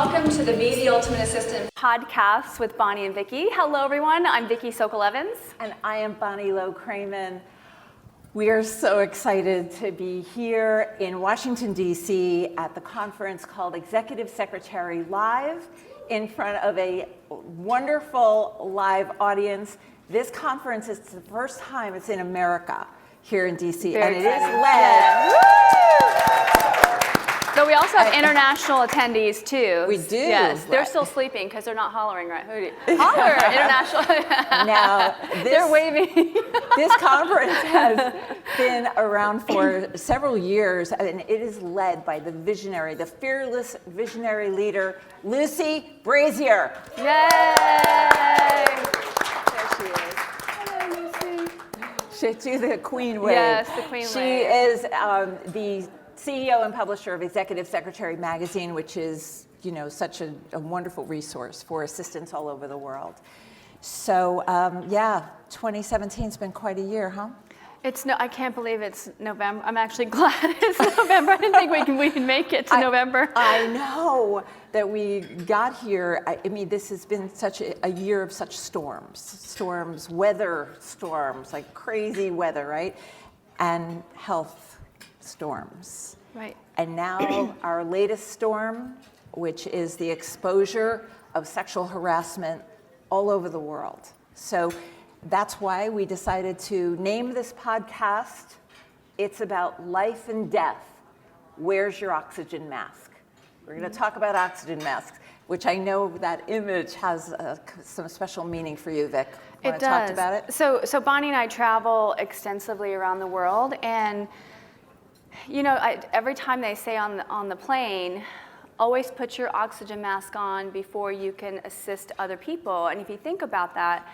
Welcome to the Be the Ultimate Assistant podcast with Bonnie and Vickie. Hello, everyone. I'm Vickie Sokol. And I am Bonnie Low-Kramen. We are so excited to be here in Washington, D.C. at the conference called Executive Secretary Live in front of a wonderful live audience. This conference is the first time it's in America here in D.C. Very and exciting. It is led. So we also have international attendees too. We do. Yes, they're still sleeping because they're not hollering, right? Holler, international. Now, they're waving. This conference has been around for several years, and it is led by the visionary, the fearless visionary leader, Lucy Brazier. Yay! There she is. Hello, Lucy. She's the queen wave. Yes, the queen wave. She is the CEO and publisher of Executive Secretary magazine, which is, such a wonderful resource for assistants all over the world. So, 2017's been quite a year, huh? I can't believe it's November. I'm actually glad it's November. I didn't think we can make it to November. I know that we got here. I mean, this has been such a year of such storms, weather storms, like crazy weather, right? And health storms. Right. And now our latest storm, which is the exposure of sexual harassment all over the world. So that's why we decided to name this podcast, It's About Life and Death. Where's your oxygen mask? We're going to talk about oxygen masks, which I know that image has some special meaning for you, Vic. It does. Talk about it? So Bonnie and I travel extensively around the world, and every time they say on the plane, always put your oxygen mask on before you can assist other people. And if you think about that,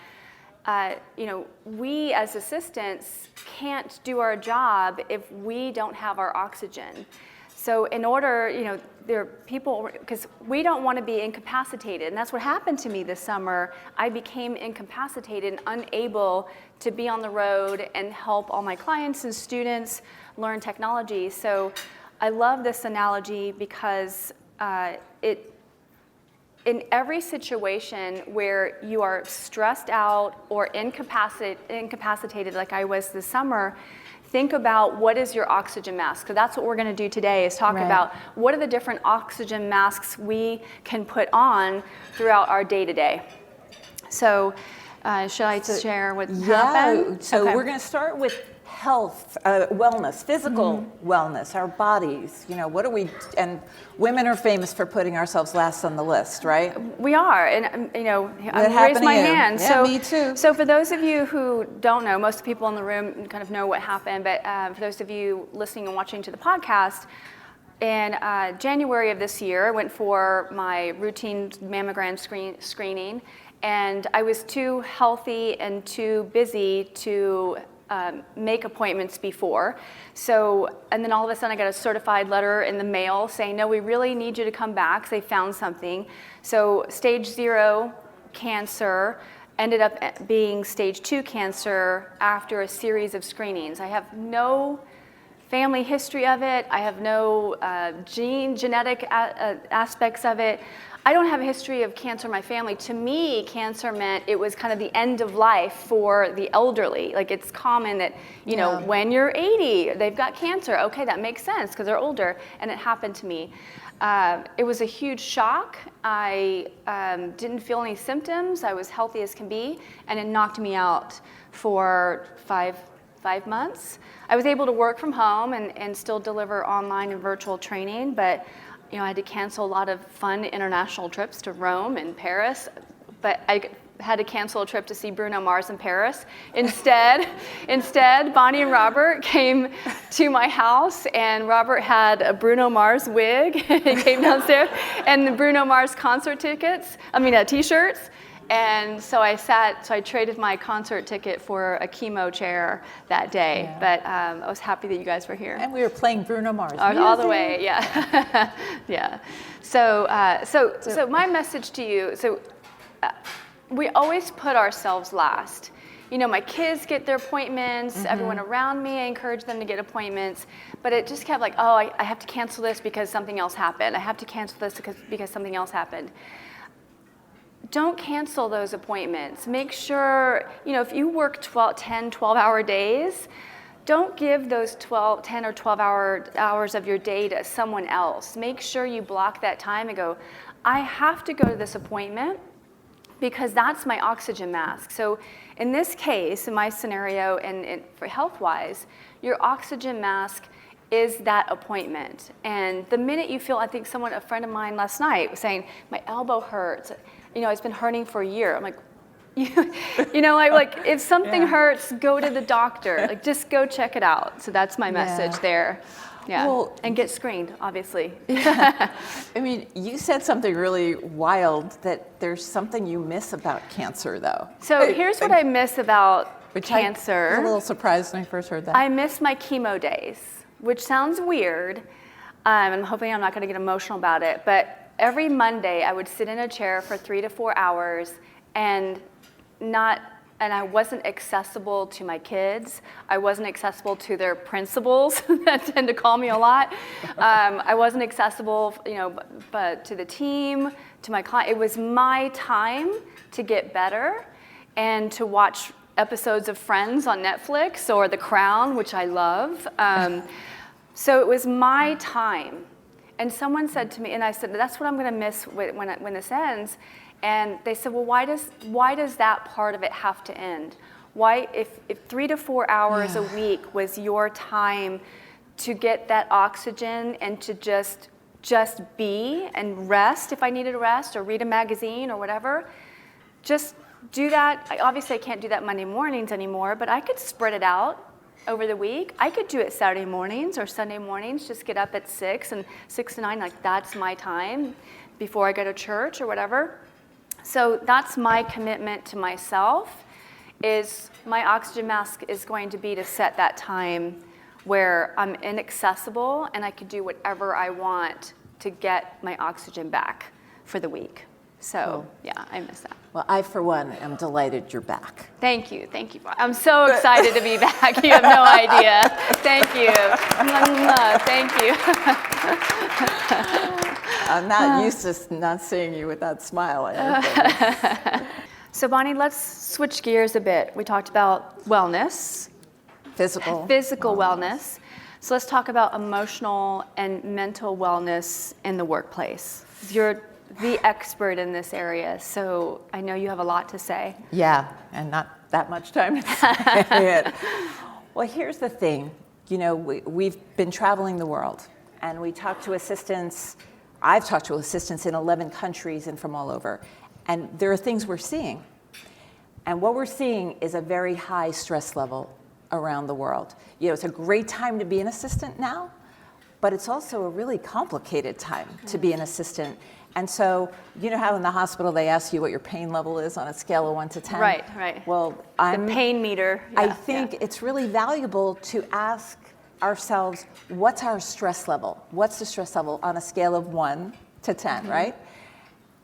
we as assistants can't do our job if we don't have our oxygen. So in order, there are people, because we don't want to be incapacitated, and that's what happened to me this summer. I became incapacitated and unable to be on the road and help all my clients and students learn technology. So I love this analogy because in every situation where you are stressed out or incapacitated like I was this summer, think about what is your oxygen mask. So that's what we're going to do today, is talk about what are the different oxygen masks we can put on throughout our day-to-day. So shall I share what happened? So we're going to start with health, wellness, physical wellness, our bodies. What are we, and women are famous for putting ourselves last on the list, right? We are, and I raised my hand. Yeah, me too. So for those of you who don't know, most people in the room kind of know what happened, but for those of you listening and watching to the podcast, in January of this year, I went for my routine mammogram screening, and I was too healthy and too busy to make appointments before. And then all of a sudden I got a certified letter in the mail saying, no, we really need you to come back because they found something. So stage 0 cancer ended up being stage 2 cancer after a series of screenings. I have no family history of it. I have no genetic aspects of it. I don't have a history of cancer in my family. To me, cancer meant it was kind of the end of life for the elderly. Like, it's common that, when you're 80, they've got cancer. Okay, that makes sense because they're older. And it happened to me. It was a huge shock. I didn't feel any symptoms. I was healthy as can be. And it knocked me out for five months. I was able to work from home and still deliver online and virtual training, but I had to cancel a lot of fun international trips to Rome and Paris, but I had to cancel a trip to see Bruno Mars in Paris. Instead, Bonnie and Robert came to my house, and Robert had a Bruno Mars wig. He came downstairs, and the Bruno Mars concert t-shirts. And so I traded my concert ticket for a Chemo chair that day. Yeah. But I was happy that you guys were here. And we were playing Bruno Mars all the way, yeah. Yeah. So my message to you, we always put ourselves last. my kids get their appointments, everyone around me, I encourage them to get appointments, but it just kept like, oh, I have to cancel this because something else happened. I have to cancel this because something else happened. Don't cancel those appointments. Make sure, if you work 10, 12-hour days, don't give those 10 or 12 hours of your day to someone else. Make sure you block that time and go, I have to go to this appointment because that's my oxygen mask. So in this case, in my scenario, and for health-wise, your oxygen mask is that appointment. And the minute you feel, I think a friend of mine last night was saying, my elbow hurts. It's been hurting for a year. I'm like, if something hurts, go to the doctor. Like, just go check it out. So that's my message there. Yeah, well, and get screened, obviously. I mean, you said something really wild, that there's something you miss about cancer, though. So here's what I miss about cancer. I was a little surprised when I first heard that. I miss my chemo days, which sounds weird. I'm hoping I'm not going to get emotional about it, but every Monday I would sit in a chair for 3 to 4 hours and I wasn't accessible to my kids. I wasn't accessible to their principals that tend to call me a lot. I wasn't accessible, but to the team, to my client. It was my time to get better and to watch episodes of Friends on Netflix or The Crown, which I love. So it was my time. And someone said to me, and I said, that's what I'm going to miss when this ends. And they said, well, why does that part of it have to end? Why, if 3 to 4 hours a week was your time to get that oxygen and to just be and rest if I needed a rest, or read a magazine or whatever, just do that. Obviously, I can't do that Monday mornings anymore, but I could spread it out over the week. I could do it Saturday mornings or Sunday mornings, just get up at 6 and 6 to 9, like that's my time before I go to church or whatever. So that's my commitment to myself, is my oxygen mask is going to be to set that time where I'm inaccessible and I can do whatever I want to get my oxygen back for the week. So yeah, I miss that. Well, I, for one, am delighted you're back. Thank you. I'm so excited to be back. You have no idea. Thank you. Thank you. I'm not used to not seeing you with that smile. So Bonnie, let's switch gears a bit. We talked about wellness. Physical wellness. So let's talk about emotional and mental wellness in the workplace. You're the expert in this area, so I know you have a lot to say. Yeah, and not that much time to say it. Well, here's the thing. We've been traveling the world, and we talk to assistants. I've talked to assistants in 11 countries and from all over, and there are things we're seeing. And what we're seeing is a very high stress level around the world. It's a great time to be an assistant now, but it's also a really complicated time to be an assistant. And so, how in the hospital they ask you what your pain level is on a scale of 1 to 10? Right. Well, the pain meter. I think it's really valuable to ask ourselves, what's our stress level? What's the stress level on a scale of 1 to 10, right?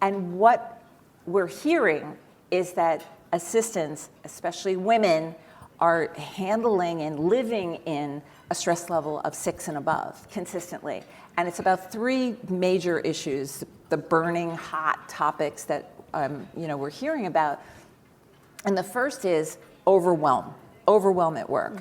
And what we're hearing is that assistants, especially women, are handling and living in a stress level of 6 and above consistently. And it's about 3 major issues, the burning hot topics that we're hearing about. And the first is overwhelm at work.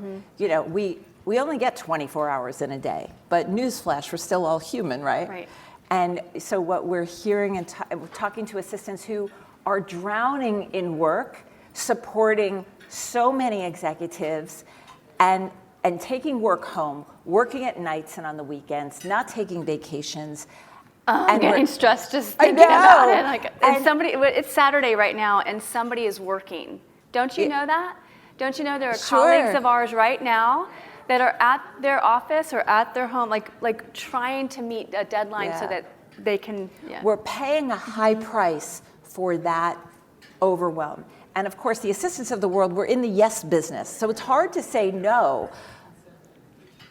We only get 24 hours in a day, but newsflash, we're still all human, right? Right. And so what we're hearing and talking to assistants who are drowning in work, supporting so many executives, and taking work home, working at nights and on the weekends, not taking vacations. I'm getting stressed just thinking about it. It's Saturday right now, and somebody is working. Don't you know that? Don't you know there are colleagues of ours right now that are at their office or at their home, like trying to meet a deadline so that they can. Yeah. We're paying a high price for that overwhelm. And of course, the assistants of the world, we're in the yes business. So it's hard to say no.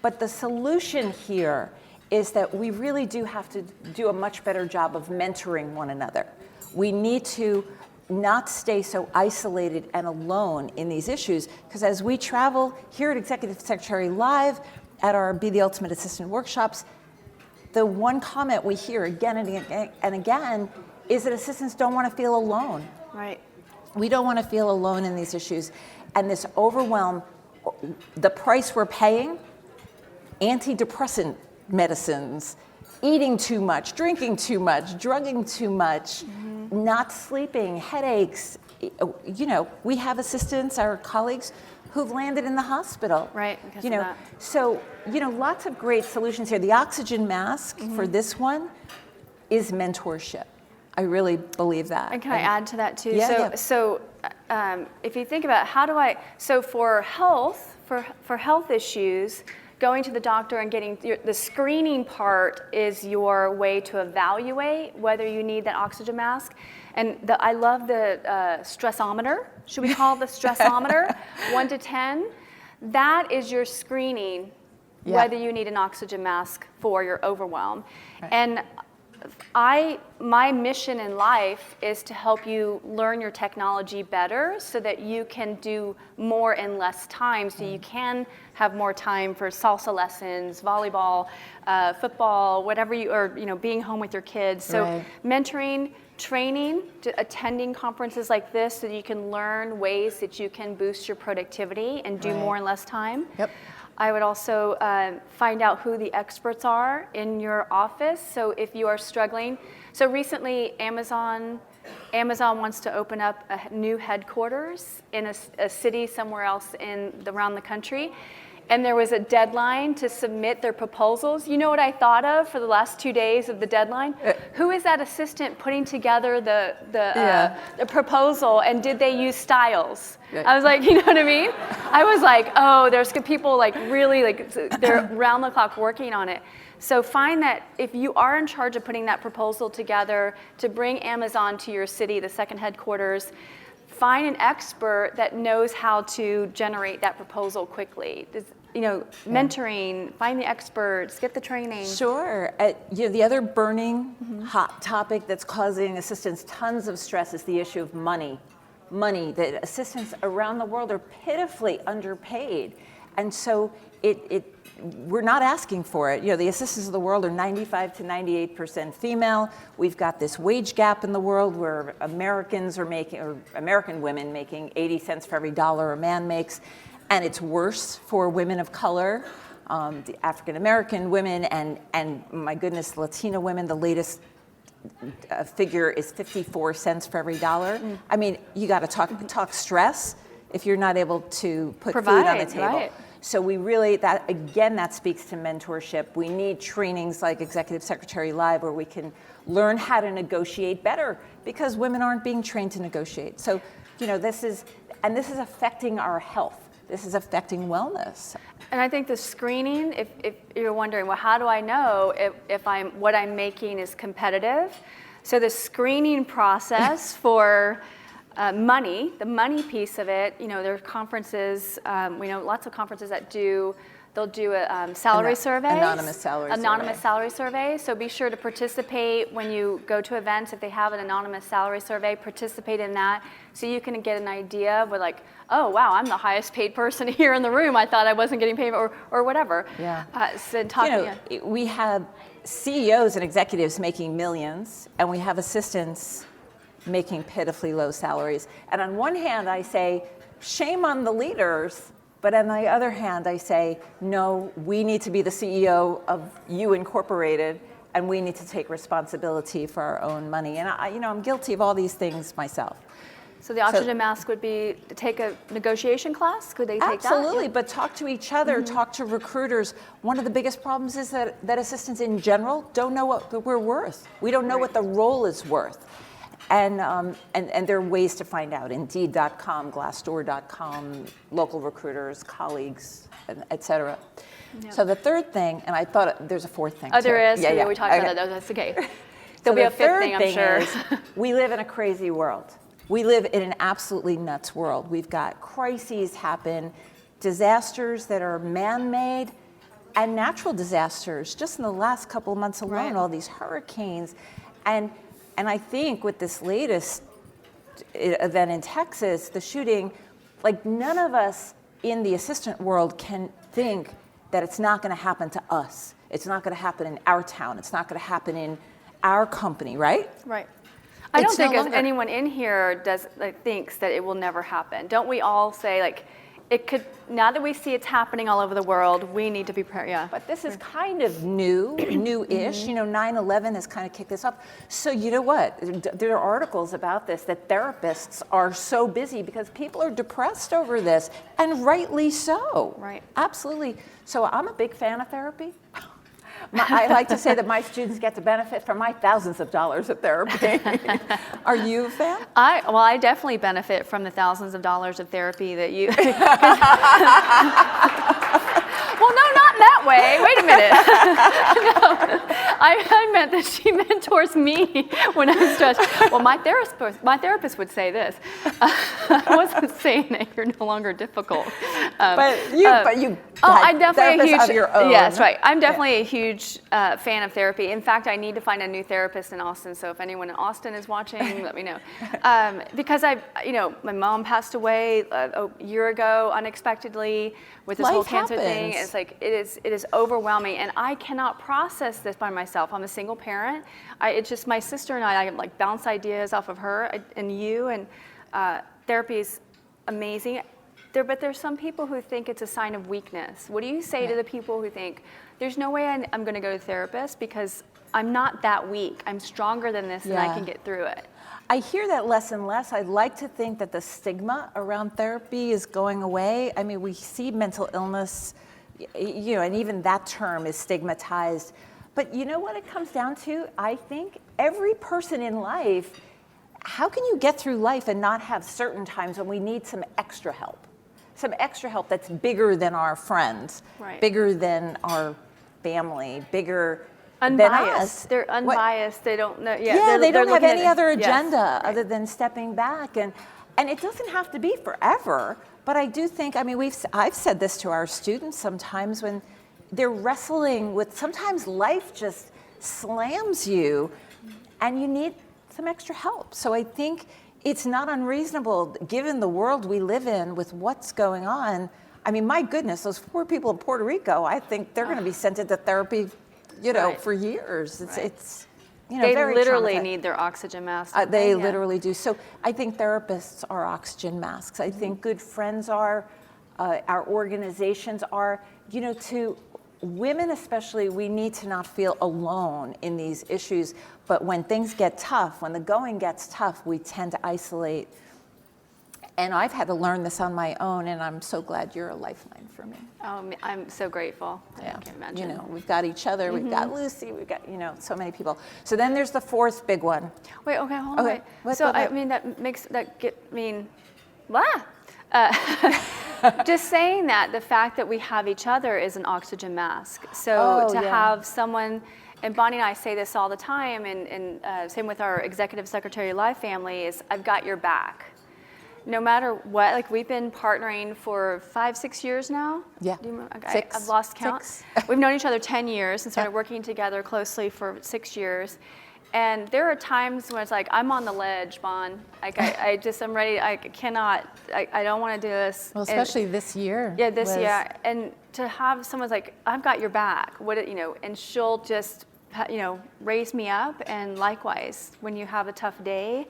But the solution here is that we really do have to do a much better job of mentoring one another. We need to not stay so isolated and alone in these issues, because as we travel here at Executive Secretary Live, at our Be the Ultimate Assistant workshops, the one comment we hear again and again is that assistants don't want to feel alone. Right. We don't want to feel alone in these issues. And this overwhelm, the price we're paying, antidepressant medicines, eating too much, drinking too much, drugging too much, not sleeping, headaches. You know, we have assistants, our colleagues, who've landed in the hospital. Right, because you of know, that. so, you know, lots of great solutions here. The oxygen mask for this one is mentorship. I really believe that. And can I add to that too? Yeah, So if you think about so for health, for health issues, going to the doctor and getting the screening part is your way to evaluate whether you need that oxygen mask. And I love the stressometer. Should we call it the stressometer? 1 to 10. That is your screening whether you need an oxygen mask for your overwhelm. Right. And my mission in life is to help you learn your technology better so that you can do more in less time, so you can have more time for salsa lessons, volleyball, football, whatever or being home with your kids. So mentoring, training, attending conferences like this so that you can learn ways that you can boost your productivity and do more in less time. Yep. I would also find out who the experts are in your office. So if you are struggling, so recently Amazon wants to open up a new headquarters in a city somewhere else around the country. And there was a deadline to submit their proposals. You know what I thought of for the last 2 days of the deadline? Who is that assistant putting together the proposal, and did they use styles? I was like, you know what I mean? I was like, oh, there's people like really like they're round the clock working on it. So find that if you are in charge of putting that proposal together to bring Amazon to your city, the second headquarters, find an expert that knows how to generate that proposal quickly. Mentoring, find the experts, get the training. Sure. The other burning hot topic that's causing assistants tons of stress is the issue of money. Money, that assistants around the world are pitifully underpaid. And so we're not asking for it. The assistants of the world are 95 to 98% female. We've got this wage gap in the world where American women making 80 cents for every dollar a man makes. And it's worse for women of color, the African American women, and my goodness, Latina women. The latest figure is 54 cents for every dollar. I mean, you got to talk stress if you're not able to put food on the table. Right. So we really, that speaks to mentorship. We need trainings like Executive Secretary Live where we can learn how to negotiate better, because women aren't being trained to negotiate. So, this is affecting our health. This is affecting wellness. And I think the screening, if you're wondering, well, how do I know if what I'm making is competitive? So the screening process for money, the money piece of it, there are conferences, we know lots of conferences that they'll do a salary survey. Anonymous salary survey. So be sure to participate when you go to events. If they have an anonymous salary survey, participate in that so you can get an idea of like, oh, wow, I'm the highest paid person here in the room. I thought I wasn't getting paid or whatever. Yeah. We We have CEOs and executives making millions, and we have assistants making pitifully low salaries. And on one hand, I say, shame on the leaders. But on the other hand, I say, no, we need to be the CEO of You Incorporated, and we need to take responsibility for our own money. And I'm guilty of all these things myself. So the oxygen mask would be to take a negotiation class? Could they take that? Absolutely, but talk to each other, talk to recruiters. One of the biggest problems is that assistants in general don't know what we're worth. We don't know what the role is worth. And there are ways to find out. Indeed.com, Glassdoor.com, local recruiters, colleagues, et cetera. Yep. So the third thing, and I thought there's a fourth thing. Oh, there is? Yeah. We talked about that. That's okay. So There'll be a fifth thing, I'm sure. Is, we live in a crazy world. We live in an absolutely nuts world. We've got crises happen, disasters that are man-made, and natural disasters. Just in the last couple of months alone, all these hurricanes. And I think with this latest event in Texas, the shooting, like none of us in the assistant world can think that it's not going to happen to us. It's not going to happen in our town. It's not going to happen in our company, right? Right. I don't It's no think longer. anyone in here thinks that it will never happen. Don't we all say, like, it could, now that we see it's happening all over the world, we need to be prepared. Yeah. But this is kind of new-ish. You know, 9/11 has kind of kicked this up. So you know what? There are articles about this, that therapists are so busy because people are depressed over this, and rightly so. Right. Absolutely. So I'm a big fan of therapy. I like to say that my students get to benefit from my thousands of dollars of therapy. Are you a fan? I definitely benefit from the thousands of dollars of therapy that you. Well, no, not in that way. Wait a minute. No, I meant that she mentors me when I'm stressed. Well, my therapist would say this. I wasn't saying that you're no longer difficult. But you I'm definitely a huge. of your own. Yes, right. I'm definitely a huge fan of therapy. In fact, I need to find a new therapist in Austin. So if anyone in Austin is watching, let me know. Because my mom passed away a year ago unexpectedly with this whole cancer thing. It's like it is overwhelming, and I cannot process this by myself. I'm a single parent. It's just my sister and I like bounce ideas off of her and you, and therapy is amazing. But there's some people who think it's a sign of weakness. What do you say to the people who think, there's no way I'm going to go to a therapist because I'm not that weak. I'm stronger than this and I can get through it. I hear that less and less. I'd like to think that the stigma around therapy is going away. I mean, we see mental illness, and even that term is stigmatized. But you know what it comes down to? I think every person in life, how can you get through life and not have certain times when we need some extra help? Some extra help that's bigger than our friends, bigger than our family, bigger than us. They're unbiased. They don't know. They don't have any other agenda other than stepping back. And it doesn't have to be forever. But I do think, I've said this to our students sometimes when they're wrestling with, sometimes life just slams you and you need some extra help. So I think it's not unreasonable, given the world we live in with what's going on. I mean, my goodness, those poor people in Puerto Rico, I think they're going to be sent into therapy, for years. It's they very literally traumatizing. need their oxygen mask. They literally do. So I think therapists are oxygen masks. I think good friends are, our organizations are, to women especially, we need to not feel alone in these issues. But when things get tough, when the going gets tough, we tend to isolate. And I've had to learn this on my own, and I'm so glad you're a lifeline for me. I'm so grateful. I can't imagine. We've got each other, we've got Lucy, we've got, so many people. So then there's the fourth big one. Wait, okay, hold on. Okay. Just saying that, the fact that we have each other is an oxygen mask. So have someone, and Bonnie and I say this all the time, and same with our executive secretary life family, is I've got your back. No matter what, like we've been partnering for 5-6 years now. Yeah. I've lost count. We've known each other 10 years and started working together closely for 6 years. And there are times when it's like, I'm on the ledge, Bon. Like I'm ready, I cannot, I don't want to do this. Well, especially this year. Yeah, this year. And to have someone's like, I've got your back, and she'll just, raise me up. And likewise, when you have a tough day,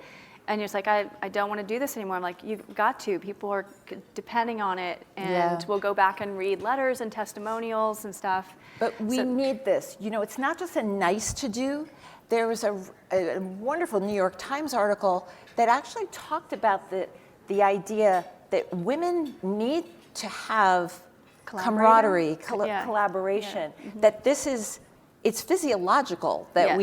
and you're just like, I don't want to do this anymore. I'm like, you've got to. People are depending on it. And we'll go back and read letters and testimonials and stuff. But we need this. It's not just a nice to do. There was a wonderful New York Times article that actually talked about the idea that women need to have camaraderie, collaboration, that it's physiological that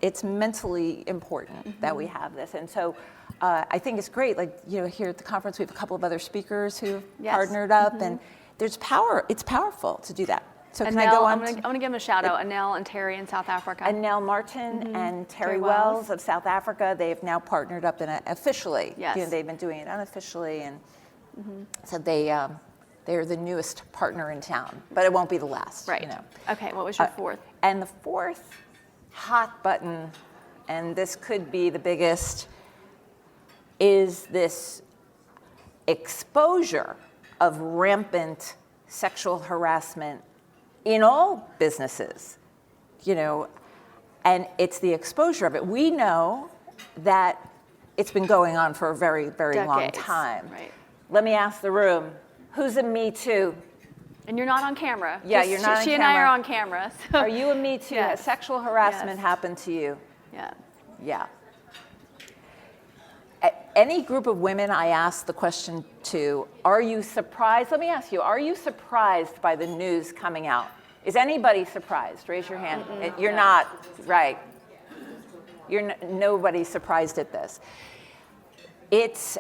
it's mentally important that we have this. And so I think it's great, here at the conference we have a couple of other speakers who partnered up, and there's power, it's powerful to do that. So can I go on? I'm going to give them a shout out, Anel and Terry in South Africa. Anel Martin and Terry Wells of South Africa, they have now partnered up officially. Yes. They've been doing it unofficially, and so they're the newest partner in town, but it won't be the last. Right. Okay, what was your fourth? And the fourth hot button, and this could be the biggest, is this exposure of rampant sexual harassment in all businesses, and it's the exposure of it. We know that it's been going on for a very, very long Decades. time. Right. Let me ask the room, who's a Me Too? And you're not on camera. Yeah, you're not on She and camera. I are on camera. So. Are you a Me Too? Yes. Has sexual harassment Yes. happened to you? Yeah. Yeah. Any group of women I ask the question to, are you surprised? Let me ask you, are you surprised by the news coming out? Is anybody surprised? Raise your hand. You're not, right. Nobody's surprised at this. It's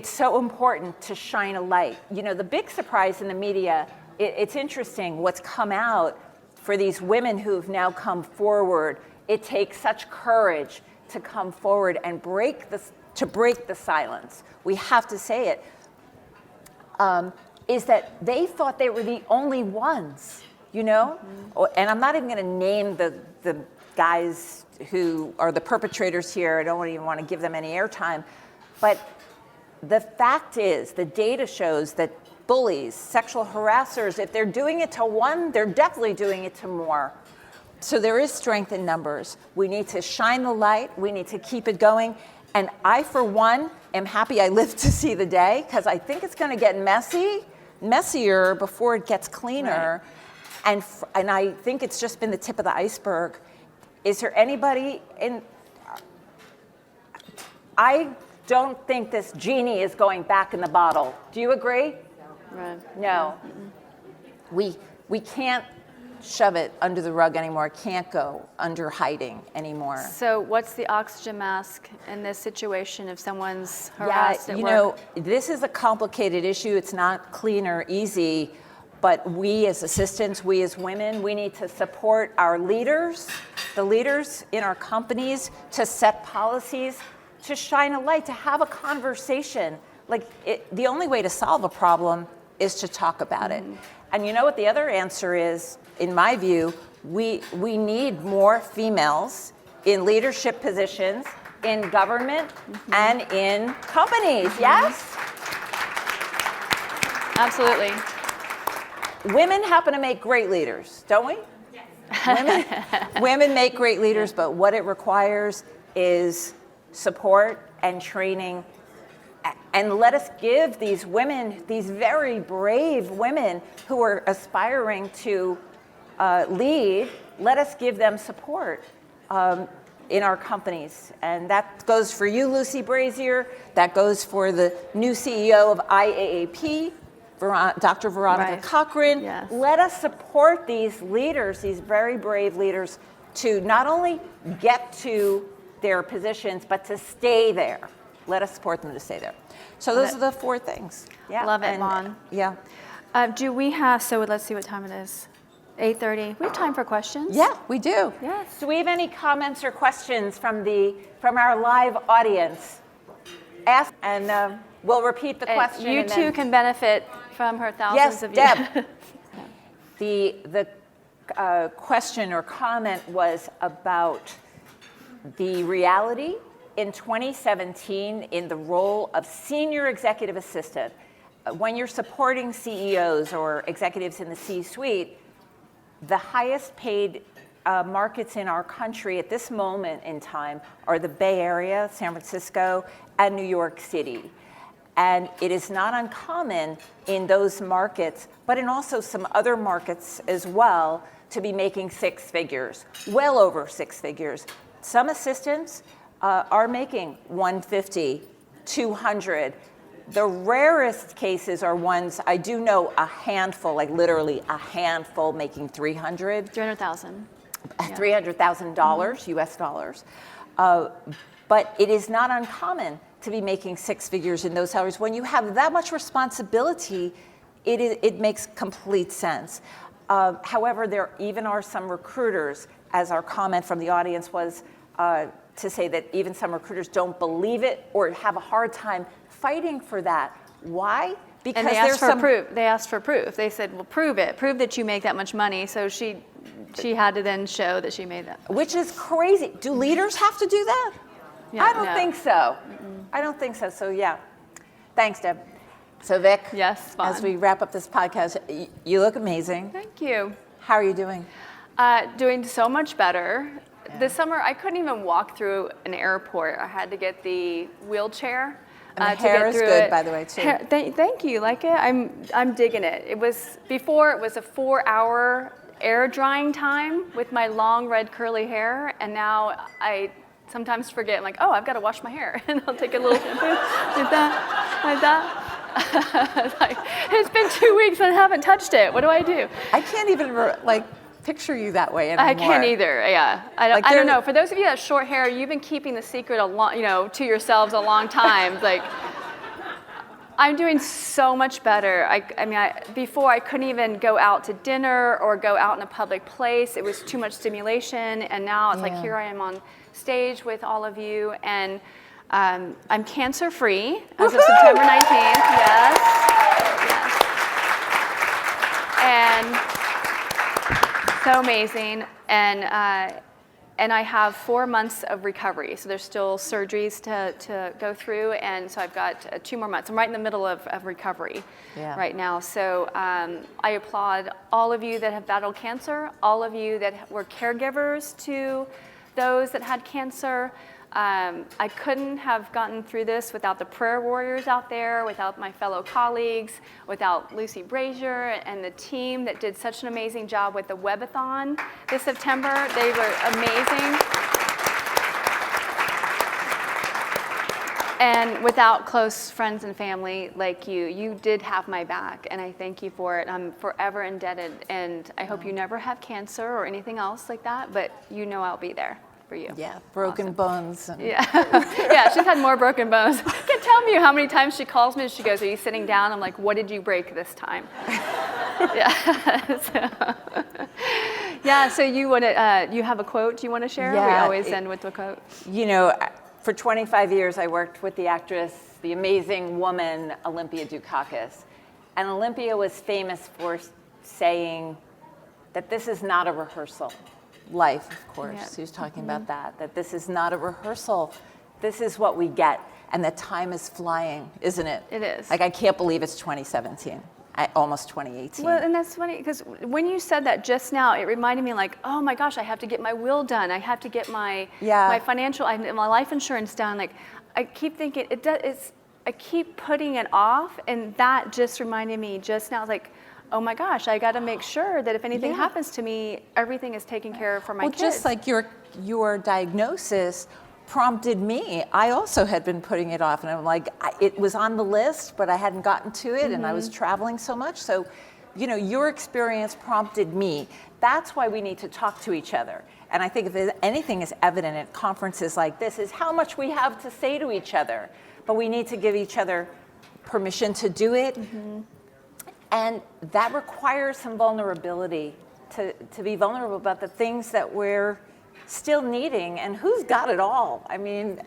so important to shine a light. The big surprise in the media, it's interesting what's come out for these women who've now come forward. It takes such courage to come forward and break the silence. We have to say it. Is that they thought they were the only ones, Mm-hmm. And I'm not even going to name the guys who are the perpetrators here. I don't even want to give them any airtime. But the fact is, the data shows that bullies, sexual harassers, if they're doing it to one, they're definitely doing it to more. So there is strength in numbers. We need to shine the light. We need to keep it going. And I, for one, am happy I lived to see the day, because I think it's going to get messier before it gets cleaner. Right. And I think it's just been the tip of the iceberg. Is there anybody I don't think this genie is going back in the bottle. Do you agree? Right. No. Mm-hmm. We can't shove it under the rug anymore. It can't go under hiding anymore. So what's the oxygen mask in this situation if someone's harassed at work? This is a complicated issue. It's not clean or easy, but we as assistants, we as women, we need to support our leaders, the leaders in our companies, to set policies, to shine a light, to have a conversation. The only way to solve a problem is to talk about it. And you know what the other answer is, in my view? We need more females in leadership positions, in government, and in companies, yes? Absolutely. Women happen to make great leaders, don't we? Yes. Women make great leaders, but what it requires is support and training. And let us give these women, these very brave women who are aspiring to lead, let us give them support in our companies. And that goes for you, Lucy Brazier. That goes for the new CEO of IAAP, Dr. Veronica Cochran. Yes. Let us support these leaders, these very brave leaders, to not only get to their positions, but to stay there. Let us support them to stay there. So those are the four things. Yeah. Love it, Lon. Yeah. Do we have, so let's see what time it is. 8:30. We have time for questions? Yeah, we do. Yes. Do we have any comments or questions from our live audience? Ask, and we'll repeat the question. You too can benefit from her thousands yes, of Deb. The question or comment was about the reality in 2017 in the role of senior executive assistant. When you're supporting CEOs or executives in the C-suite, the highest paid markets in our country at this moment in time are the Bay Area, San Francisco, and New York City. And it is not uncommon in those markets, but in also some other markets as well, to be making six figures, well over six figures. Some assistants are making 150, 200. The rarest cases are ones, I do know a handful, like literally a handful making 300. 300,000. $300,000 US dollars. But it is not uncommon to be making six figures in those salaries. When you have that much responsibility, it makes complete sense. However, there even are some recruiters, as our comment from the audience was, to say that even some recruiters don't believe it or have a hard time fighting for that. Why? Because and they asked for proof. They asked for proof. They said, well, prove it. Prove that you make that much money. So she had to then show that she made that. Which is crazy. Do leaders have to do that? Yeah, I don't think so. I don't think so. So yeah, thanks, Deb. So Vic, Yes, fun. as we wrap up this podcast, you look amazing. Thank you. How are you doing? Doing so much better. This summer, I couldn't even walk through an airport. I had to get the wheelchair. And the to hair get is through good, it. by the way, too. Thank you. Like it? I'm digging it. Before it was a 4-hour air drying time with my long red curly hair, and now I sometimes forget. I'm like, oh, I've got to wash my hair, and I'll take a little shampoo like that. Like, it's been 2 weeks and I haven't touched it. What do I do? I can't even picture you that way anymore. I can't either. Yeah, I don't know. For those of you that have short hair, you've been keeping the secret to yourselves a long time. Like, I'm doing so much better. Before I couldn't even go out to dinner or go out in a public place. It was too much stimulation, and now it's like here I am on stage with all of you, and I'm cancer-free as of September 19th. Yes. And so amazing, and I have 4 months of recovery. So there's still surgeries to go through, and so I've got 2 more months. I'm right in the middle of recovery right now. So I applaud all of you that have battled cancer, all of you that were caregivers to those that had cancer. I couldn't have gotten through this without the prayer warriors out there, without my fellow colleagues, without Lucy Brazier and the team that did such an amazing job with the webathon this September. They were amazing. And without close friends and family like you did have my back, and I thank you for it. I'm forever indebted, and I hope you never have cancer or anything else like that, but I'll be there for you. Yeah, broken bones. And Yeah, she's had more broken bones. I can't tell you how many times she calls me and she goes, are you sitting down? I'm like, what did you break this time? So you have a quote you want to share? Yeah, we always end with a quote. For 25 years, I worked with the actress, the amazing woman, Olympia Dukakis. And Olympia was famous for saying that this is not a rehearsal. Life, of course. He was talking about that this is not a rehearsal. This is what we get. And the time is flying, isn't it? It is. Like, I can't believe it's 2017. Almost 2018. Well, and that's funny, because when you said that just now, it reminded me like, oh my gosh, I have to get my will done. I have to get my my life insurance done. Like, I keep thinking, I keep putting it off, and that just reminded me just now, like, oh my gosh, I got to make sure that if anything happens to me, everything is taken care of for my kids. Well, just like your diagnosis prompted me. I also had been putting it off, and I'm like, it was on the list, but I hadn't gotten to it, and I was traveling so much. So, your experience prompted me. That's why we need to talk to each other. And I think if anything is evident at conferences like this is how much we have to say to each other, but we need to give each other permission to do it. And that requires some vulnerability, to be vulnerable about the things that we're still needing, and who's got it all? I mean,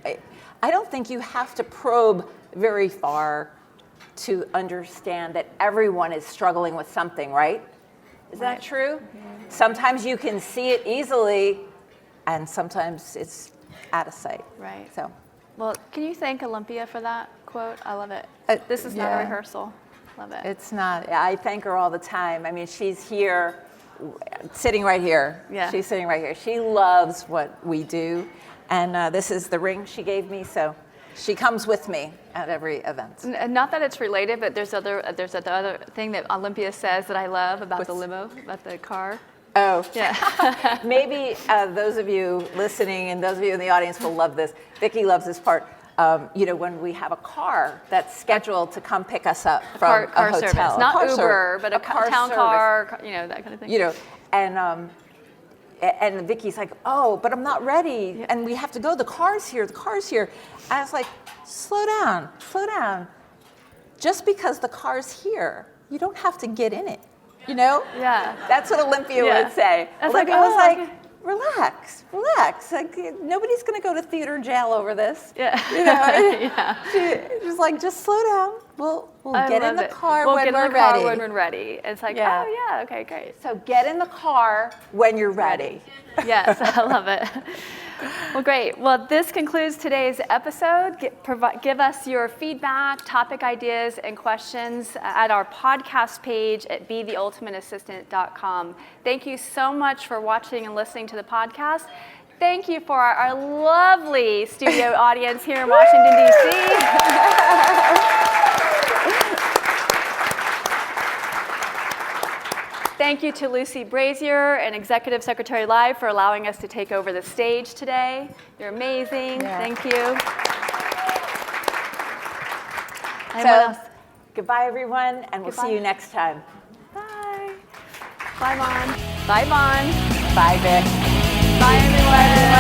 I don't think you have to probe very far to understand that everyone is struggling with something, right? Is that true? Sometimes you can see it easily, and sometimes it's out of sight. Right. So, well, can you thank Olympia for that quote? I love it. This is not a rehearsal. Love it. It's not. I thank her all the time. I mean, she's here, sitting right here. Yeah. She's sitting right here. She loves what we do, and this is the ring she gave me, so she comes with me at every event. Not that it's related, but there's another thing that Olympia says that I love about the limo, about the car. Oh, yeah. Maybe those of you listening and those of you in the audience will love this. Vickie loves this part. When we have a car that's scheduled to come pick us up from car a hotel. Service. Not Uber, but a town car, that kind of thing. And Vickie's like, oh, but I'm not ready, and we have to go. The car's here. And I was like, slow down. Just because the car's here, you don't have to get in it. Yeah. That's what Olympia would say. I was relax. Like, nobody's going to go to theater jail over this. Yeah. She was like, just slow down. We'll I get in love the it. car We'll when get in we're the car ready. when we're ready. It's like, Yeah. oh yeah, okay, great. So get in the car when you're ready. Yes, I love it. Well, great. Well, this concludes today's episode. Give us your feedback, topic ideas, and questions at our podcast page at betheultimateassistant.com. Thank you so much for watching and listening to the podcast. Thank you for our lovely studio audience here in Washington, D.C. Thank you to Lucy Brazier and Executive Secretary Live for allowing us to take over the stage today. You're amazing. Yeah. Thank you. And what So else? goodbye, everyone, and we'll Goodbye. see you next time. Bye. Bye, Mon. Bye, Mon. Bye, Vic. Bye, everyone.